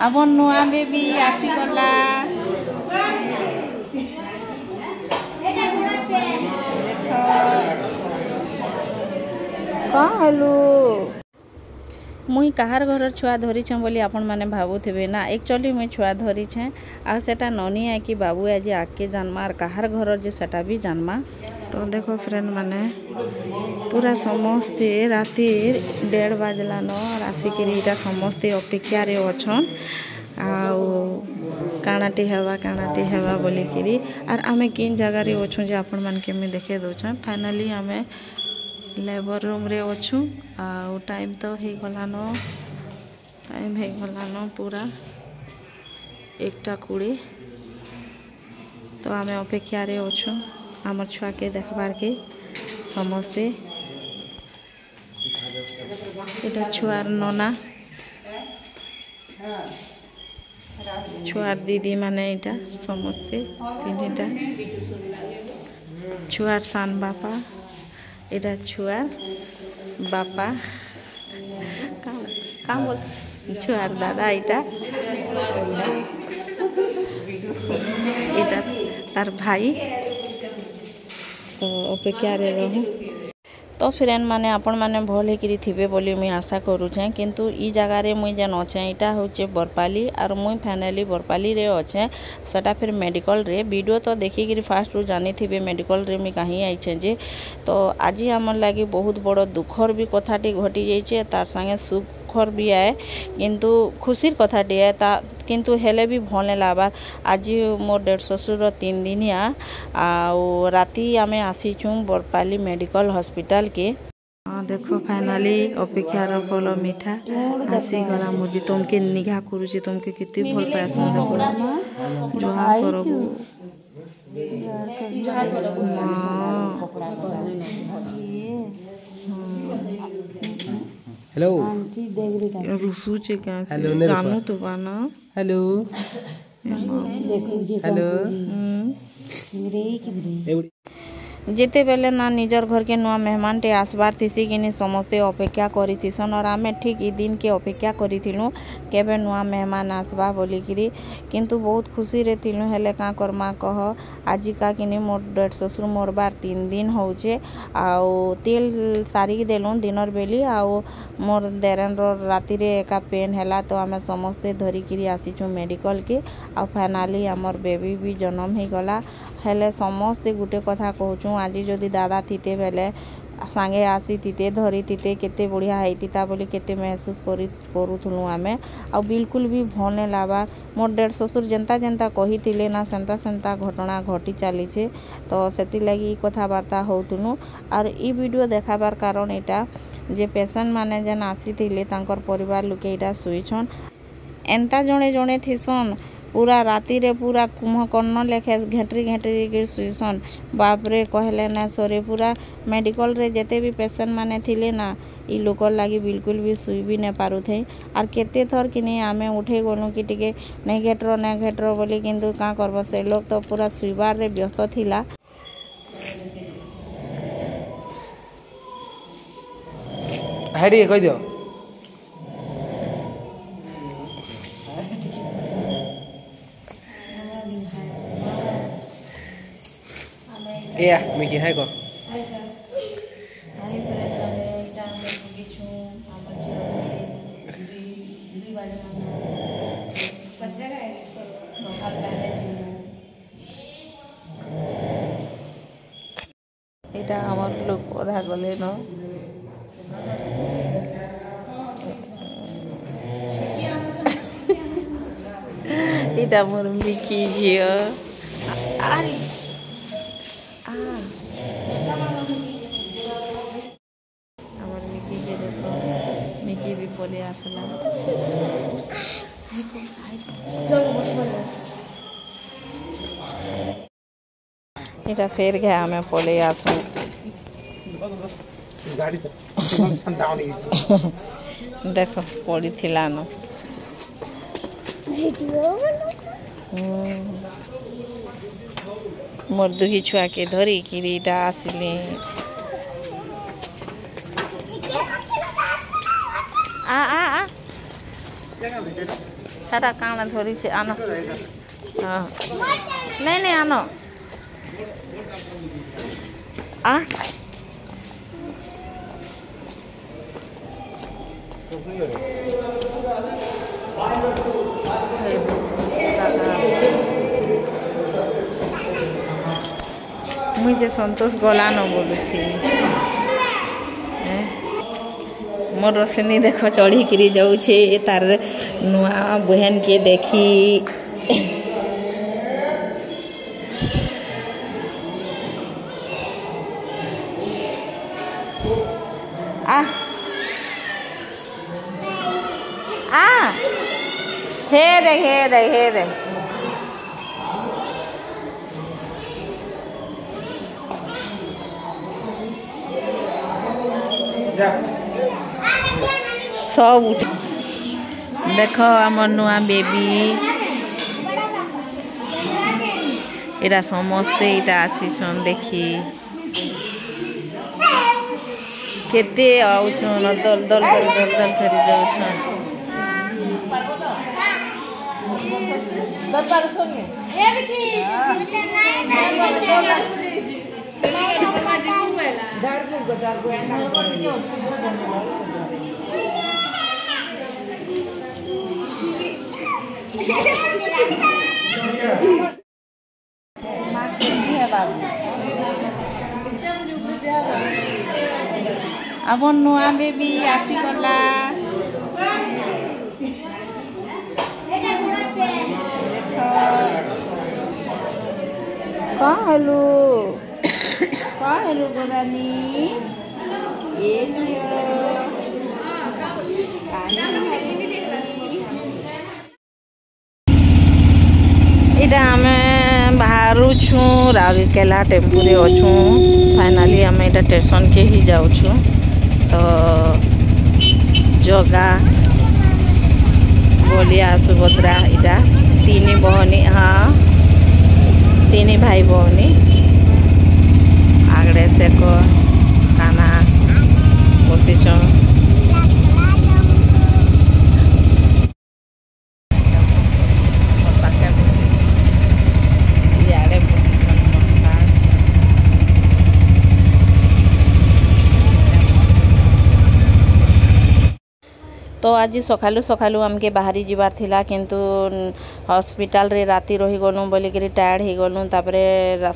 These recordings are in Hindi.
अब नुआ बेबी आसीगला कौन हलु मुई कहार घर छुआ धरी बोली आपण मैंने भावुवे ना एक्चुअली मुई छुआ धरी आ सेटा ननी है कि बाबू आज आगे जानमा और कहार घर जे सेटा भी जानमा। तो देखो फ्रेंड माने पूरा समस्ते राति 1:30 बाजलान और आसिकी समस्ते अपेक्षा रे अछन आउ काणाटी हेवा बोलिकी आर आमे किन जगह रे अछू जे आपण मान के मैं देखे दउछन। फाइनली आमे लेबर रूम रे अछु आ टाइम तो हे गलान पूरा 1:20 तो आमे अपेक्षा रे अछु आमर छुआ के देखबार के समस्ते एटा छुआर नना छुआर दीदी माने एटा समस्ते तीनटा छुआर सान बापा एटा छुआर बापा का बोल छुआर दादा एटा तार भाई तो अपेक्षा रे रहू। तो फ्रेंड माने आपण माने भल होकरी थिबे बोली मुई आशा करूछे किंतु ई जगह रे मुई जन अच्छे इटा होचे बरपाली और मुई फाइनली बरपाली रे अच्छे सेटा फिर मेडिकल रे वीडियो तो देखिकी फास्ट रु जानी थिबे मेडिकल रे मुई कहीं आइछे जे तो आज हमर लागी बहुत बड़ दुखर भी कथाटी घटी जाइछे तार संगे सुखर भी आए किंतु खुशीर कथाटी है ता किंतु हेले भी भल नहीं लागबार। आज मोर 1.5 ससुर 3 दिन आ राति आमे आसीचु बरपाली मेडिकल हॉस्पिटल के। देखो फाइनली अपेक्षार फल मीठा आसी गला मुझे तुमके निगाह करूची तुमके कितनी भल पास देखो जुहार करबो हेलो रुसू चे कैसे जानू तो बाना हेलो हेलो जेते बेले ना निजर घर के नुआ मेहमान टे आसबार थीसी कि समस्ते अपेक्षा करिथिसन और आमे ठीक ई दिन के अपेक्षा करिथिलु केबे नुआ मेहमान आसबा बोलिकी किंतु बहुत खुशी रे थिलु हेले का करमा कह आजिका कि मोर 1.5 ससुर मोर बार 3 दिन होचे आउ तेल सारिक देलु दिनर बेली आउ मोर देरन राति रे एका पेन हैला तो आमे समस्ते धरिकी आसीचु मेडिकल के आ फाइनली आमर बेबी भी जन्म ही गला हेले समस्ते गुटे कथा कहूँ आज जदि दादा थीते बेले सांगे आसी थीते धरी थीते केते बढ़िया होता बोली केते महसूस करूथुलु आमे आ बिल्कुल भी भल नहीं लाबा मोर 1.5 ससुर जेंता जेंता कही ना सेंता सेंता घटना घटी चलीछे तो सेति लगी कथबार्ता होतुनु और ई वीडियो देखाबार कारण एटा जे पेशेंट माने जेन आसी थिले तांकर परिवार लोके एटा सुइछन एंता जणे जणे थिसन पूरा राति रे पूरा कुंभकर्ण लेखे घेटरी घेटरी के सुइसन बापरे कहले ना सरे पूरा मेडिकल रे जेते भी पेशेंट माने थिले ना ई लोकर लागी बिल्कुल भी सुई भी नहीं पारु थे और केते थर कि नहीं आमे उठे गनु कि टिके नहीं घेटर बोली किंतु का करबो से लोग तो पूरा सुइबार रे व्यस्त थिला। हेडी कह दियो या मिकी है को এটা আমার লোক কথা গলে ন এটা মোর মিকি ঝিও আরে আমার মিকি কে দেখো মিকি भी পলে আসলা এটা ফের গে আমি পলে আসু গাড়ি দেখো পড়ি থিলা ন मोर दुही छुआ के धरी कि आसिले ହେଟା କାଣା ଧରିଛେ ଆନ ହଁ ନାଇଁ ନାଇଁ ଆନ ଆ मुझे जे संतोष गला न बोलुथी मोर रोशनी देख चढ़ी किरी जाऊे तार नुआ बहन के देखी आ आ हे देख हे देख हे देख सब उठ देख आम नुआ बेबी इरा समस्ते इटा आसीछन देखी केते आउछन दल दल करी जाउछन अब नुआ बेबी आसीगला कहाँ हेलो गोरानी ये इटा आम बाहर छू राउरकेला टेम्पू रे अच्छू फाइनाली आम इटा स्टेशन के ही जाऊँ तो जगा बलिया सुभद्रा इटा तीन बहनी हाँ तीन भाई बहनी आगड़े से को खाना बसीच तो आज सकालू सकालू आमके बाहरी जीवार थिला किंतु हॉस्पिटल रे राती रही गलु बोली करी टायर्ड ही गलु तापरे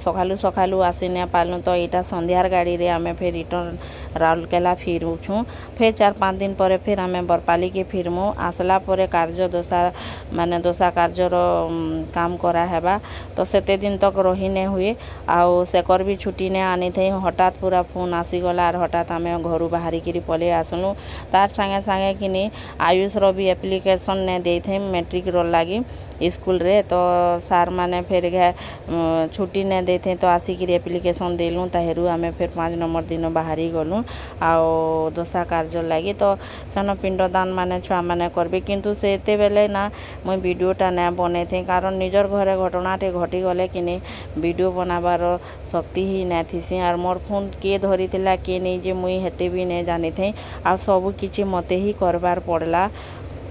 सकालू सकालू आसी न पालु तो इटा संध्यार गाड़ी रे आमे फिर रिटर्न राउरकेला फिरुछु फिर 4-5 दिन पर फिर आमे बरपाली के फिरमु आसला परे कार्य दोसा माने दोसा कार्य रो काम करा हेबा तो सेते दिन तक रही ने हुए आउ सेकर भी छुट्टी ने आनी थे हठात पूरा फोन आसी गला और हठात आमे घरु बाहरी करी पले आसनु तार संगे संगे किनी आयुष रो भी एप्लिकेशन ने दे थे मैट्रिक रो लागी स्कूल रे तो सार माने फिर छुट्टी ने दे थे तो आसिक एप्लिकेशन देलु ताहेरु आमे फिर 5 नंबर दिन बाहरी गलु आओ दोसा कार्य लगी तो सन पिंडदान माने छुआ माने करबे किंतु से एते बेले ना मुई वीडियोटा ना बने थे कारण निजर घरे घटनाटे घटी गले किने वीडियो बनाबार शक्ति ही ना थीसी और मोर फोन के धरी थिला के नहीं जे मुई हेते भी ने जानी थे आ सब किछि मते ही करबार पड़ला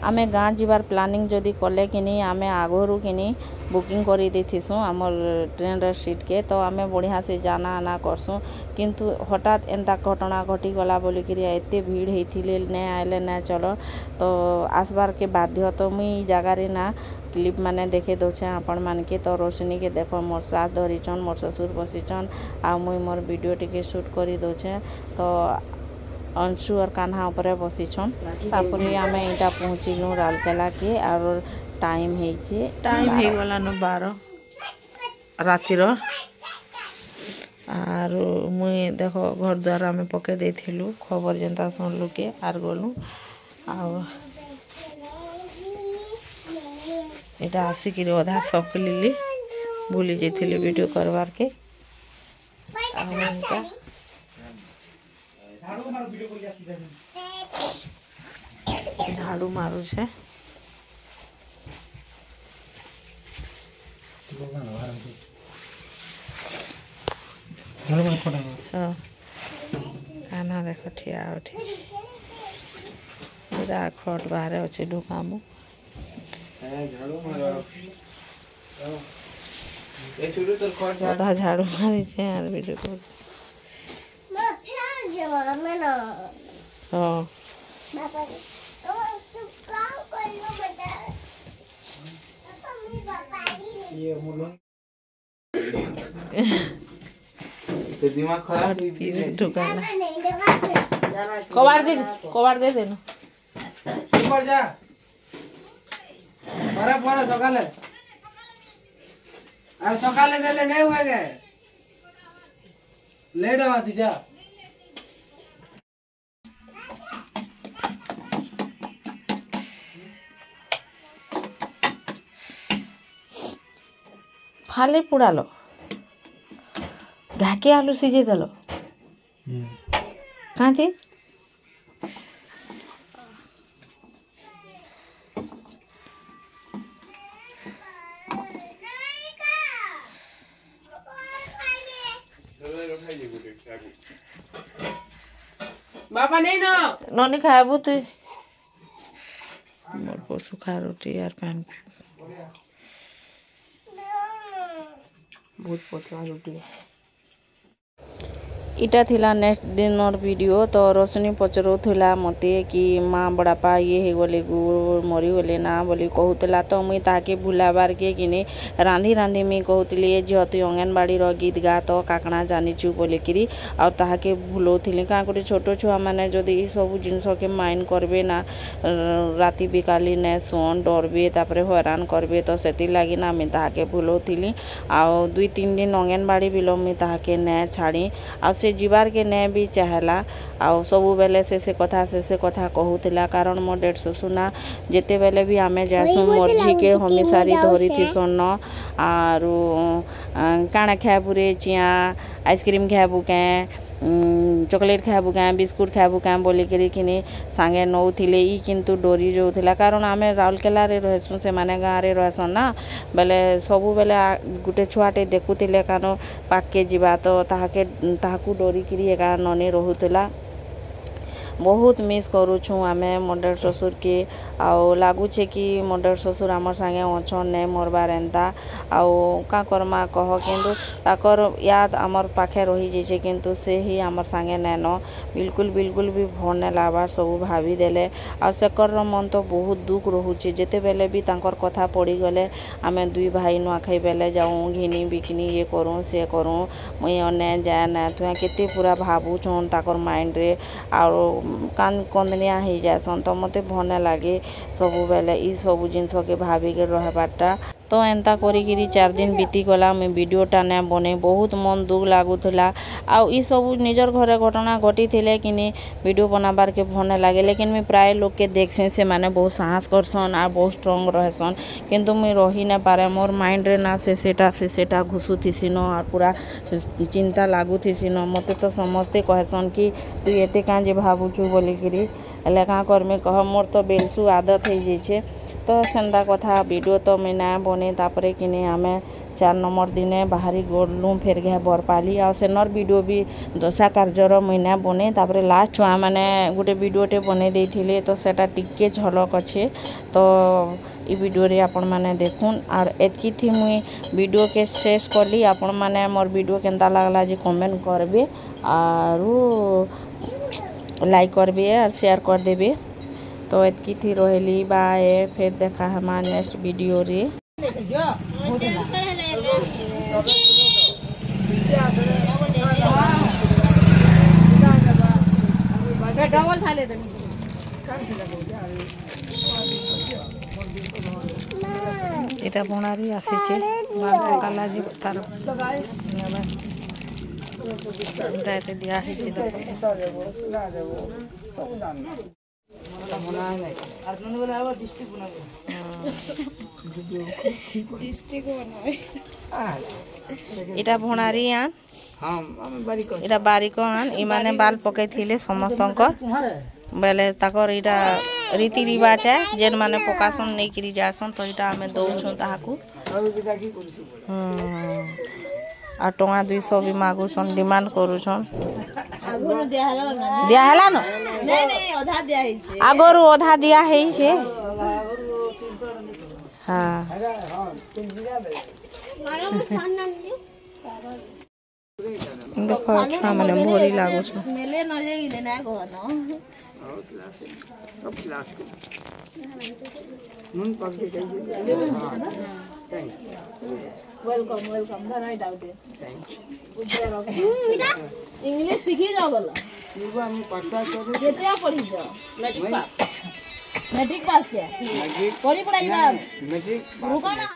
आमे गाँ जीवार प्लानिंग जदि कले कि आमे आगरू कि बुकिंग करी देथिसु आमर ट्रेन रे सीट के तो आमे बढ़िया से जाना आना करसु किंतु हठात एंता घटना घटी गला बोली कि एते भीड़ होइथिले ने आइले ना चलो तो आसबार के बाध्य तो मुई जगह रे ना क्लिप माने देखे दौचे आपण मान के तो रोशनी के देखो मोर साथ धरिचन मोर ससुर बसीचन आ मुई मोर वीडियो टिके शूट करी दौचे तो अंशु और कान्हा ऊपर बसीछन तापरे आमे इटा पहुँचलु राउरकेला के और टाइम हे गला न 12 रातिर आर मुई देखो घर द्वार आमे पके देथिलु खबर जनता सुनलु के आर गलु आ इटा आसिक अधा सब लिली भूली जाइली वीडियो करवार के झाड़ू मारू छे खाना देख ठिया उठी खट बाहर अच्छे ढुकामु अधा झाड़ू मारी छे आर वीडियो कॉल हां तो दिमाग खराब कबाड़ दे देना ऊपर जा पर सकाले अरे सकाले नेले नहीं हुए गए लेट आती जा फाले पुड़ालो घाके आलू सीझे दलो कहाँ थी बाबा नहीं ना नॉनी खाबू तु मोर को सुखा रोटी यार पैन बहुत पतला रोटी इटा थिला नेक्स्ट दिन और वीडियो तो रोशनी पचरौला मते कि माँ बड़ापा ये हे गले मरी गले ना बोली कहूला तो मुई ताके भुलाबार के किने रांधी रांधी मुई कहूली झील तु अंगनवाड़ी गीत गा तो काकणा जानिचु बोलिकी आ ताके भूलौली क्या गोटे छोट छुआ मैंने जदि ये सब जिनस के माइंड करबे ना राति बिकाली ने सोन डरबे तापर हैरान करबे तो से लगी ना मुई ताके भूलौली आ 2-3 दिन अंगनवाड़ी बिलो मुई ताके ने छाड़ी आ से जीवार के ने भी चाहला आ सबु बेले से कथा कहूला कारण मो डेढ़ ससुना जेते बेले भी आमे जासु मोर झी के हमेशारी धरी थिसन आरु काना खाबू रे चिया आइसक्रीम खाबू के चॉकलेट खाबू क्या बिस्कुट खाबू क्या बोलिकी किनी सांगे नौथिले ई किंतु डरी जाऊला कारण आम राउरकेला रे रहसु से माने गाँव रे रहसन ना बेले सबु बेले गुटे छुआटे देखुले कारण पाके जीवा तो ताहाकू डरिकी एका ननी रोहुला बहुत मिस करूँ आमे मोर ससुर के आओ लगुचे कि मोर ससुर आमर संगे अच्छन नहीं मरबार एंता आओ का करमा कह किंतु ताकर याद आमर पाखे रही जाइए किंतु से ही आमर संगे नैन बिल्कुल भी भल नहीं लगबार सब भाभी देले आ सेकर मन तो बहुत दुख रोचे जिते बेले भी तांकर कथा पड़ी गले आमे दुई भाई नुआखाई बेले जाऊँ घिनी बिकनी ये करूँ से करूँ मुई अने जाए ना तुआ केते पूरा भावुछन ताकर माइंड रे आरो कान कंदनिया हो जासन तो मते भल लगे सबु बेले ई सब जिनस के भाभी के रहबारटा तो एंता करी 4 दिन बीती गला मुझे वीडियोटा ने बने बहुत मन दुख लगुला आउ ई सब निजर घरे घटना घटी थिले कि वीडियो बनाबार के भल लगे लेकिन मैं प्राय लोग के देखसी से माने बहुत साहस करसन और बहुत स्ट्रंग रहसन किंतु मुई रही न पारे मोर माइंड रे ना सेटा घुसुथीसी न और पूरा चिंता लगुथीसी न मते तो समस्ते कहसन कि तू एते काँ जे भावुचु बोलिकी हेले क्या करमी कह मोर तो बेलसु आदत हो जाइए तो सेंदा कथा वीडियो तो मैं ना बने तापरे किने आमे 4 नंबर दिने बाहरी गलु फेर गया बरपाली आ सेनर वीडियो भी दशा कार्यर मुझे बने तापरे लास्ट छुआ मैंने गोटे वीडियोटे बने देथिले तो सेटा टिके झलक अच्छे तो ई वीडियो रे आपण माने देखुन और एतकी थी मुई वीडियो के शेष कली आपण माने मोर वीडियो केंता लागला जे कमेंट करबे और लाइक करबे और शेयर कर देबे तो एतकी थी रहली बाय फिर देखा हमारे नेक्स्ट वीडियो रे এটা বনারি আসিছে কালা জি তার দাইতে দিয়া হইছে এটা ভণারি আন এটা বারিক আন ইমানে বাল পকাই থিলে সমস্তঙ্কর বেলে তাকর এটা रीति रिवाज है जेन माने पकासन नहीं करी जासन तो इटा हमें दौछुं ताहाकू आ टंगा 200 भी मागुछन डिमांड करूछन दिया हला न नहीं अधा दिया है आगरु अधा दिया है हाँ देखो छुआ मैंने भोरी लागू छ मेले न जाइले ना गो न सब क्लास के नून पक के वेलकम वेलकम धनाई डाउटे थैंक इंग्लिश सीखी जाओ बोला यू हम पाठवा कर केते पढ़ी जाओ मैट्रिक पास किया पढ़ी पढ़ाई बा मैट्रिक रुको ना